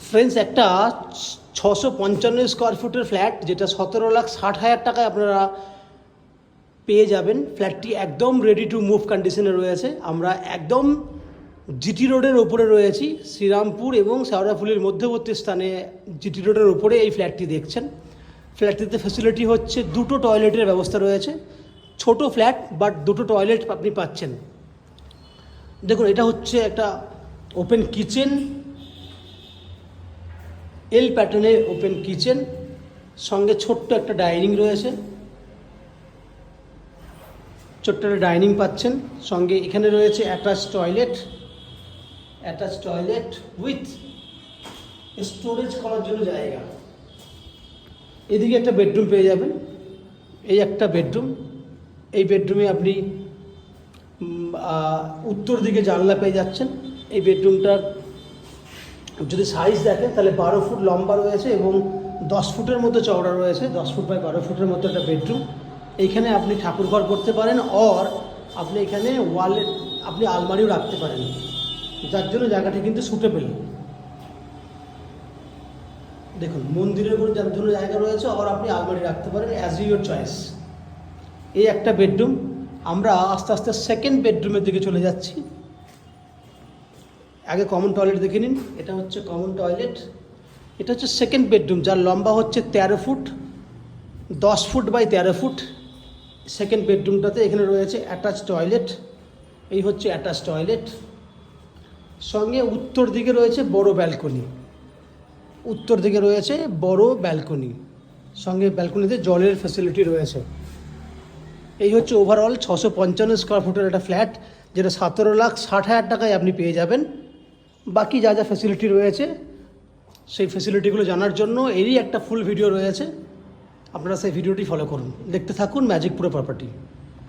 Friends, একটা 655 square ফুটের flat, যেটা 17,60,000 টাকায় আপনারা পেয়ে যাবেন। ফ্ল্যাটটি একদম রেডি টু মুভ কন্ডিশনে রয়েছে। আমরা একদম জিটি রোডের ওপরে রয়েছি, শ্রীরামপুর এবং শেওড়াফুলির মধ্যবর্তী স্থানে জিটি রোডের ওপরে এই ফ্ল্যাটটি দেখছেন। ফ্ল্যাটটিতে ফ্যাসিলিটি হচ্ছে দুটো টয়লেটের ব্যবস্থা রয়েছে। ছোট ফ্ল্যাট, বাট দুটো টয়লেট আপনি পাচ্ছেন। দেখুন, এটা হচ্ছে একটা ওপেন কিচেন, এল প্যাটার্নে ওপেন কিচেন, সঙ্গে ছোট্ট একটা ডাইনিং রয়েছে। ছোট্ট একটা ডাইনিং পাচ্ছেন, সঙ্গে এখানে রয়েছে অ্যাটাচ টয়লেট উইথ স্টোরেজ করার জন্য জায়গা। এদিকে একটা বেডরুম পেয়ে যাবেন, এই একটা বেডরুম। এই বেডরুমে আপনি উত্তর দিকে জানলা পেয়ে যাচ্ছেন। এই বেডরুমটার যদি সাইজ দেখেন তাহলে 12 ফুট লম্বা রয়েছে এবং 10 ফুটের মতো চওড়া রয়েছে। 10 ফুট বাই 12 ফুটের মতো একটা বেডরুম। এইখানে আপনি ঠাকুরঘর করতে পারেন, অর আপনি এখানে ওয়ালে আপনি আলমারিও রাখতে পারেন, যার জন্য জায়গাটি কিন্তু সুটেবল। দেখুন, মন্দিরের উপর যার জন্য জায়গা রয়েছে, অর আপনি আলমারি রাখতে পারেন, অ্যাজ ইউর চয়েস। এই একটা বেডরুম। আমরা আস্তে আস্তে সেকেন্ড বেডরুমের দিকে চলে যাচ্ছি। আগে কমন টয়লেট দেখে নিন। এটা হচ্ছে কমন টয়লেট। এটা হচ্ছে সেকেন্ড বেডরুম, যার লম্বা হচ্ছে 13 feet, 10 feet by 13 feet. Second বেডরুমটাতে এখানে রয়েছে অ্যাটাচ টয়লেট। এই হচ্ছে অ্যাটাচ টয়লেট, সঙ্গে উত্তর দিকে রয়েছে বড় ব্যালকনি। সঙ্গে ব্যালকনিতে জলের ফ্যাসিলিটি রয়েছে। এই হচ্ছে ওভারঅল 655 স্কোয়ার ফুটের একটা ফ্ল্যাট, যেটা 17,60,000 টাকায় আপনি পেয়ে যাবেন। বাকি যা যা ফ্যাসিলিটি রয়েছে, সেই ফ্যাসিলিটিগুলো জানার জন্য এরই একটা ফুল ভিডিও রয়েছে। আপনারা সেই ভিডিওটি ফলো করুন, দেখতে থাকুন ম্যাজিক প্রো প্রপার্টি।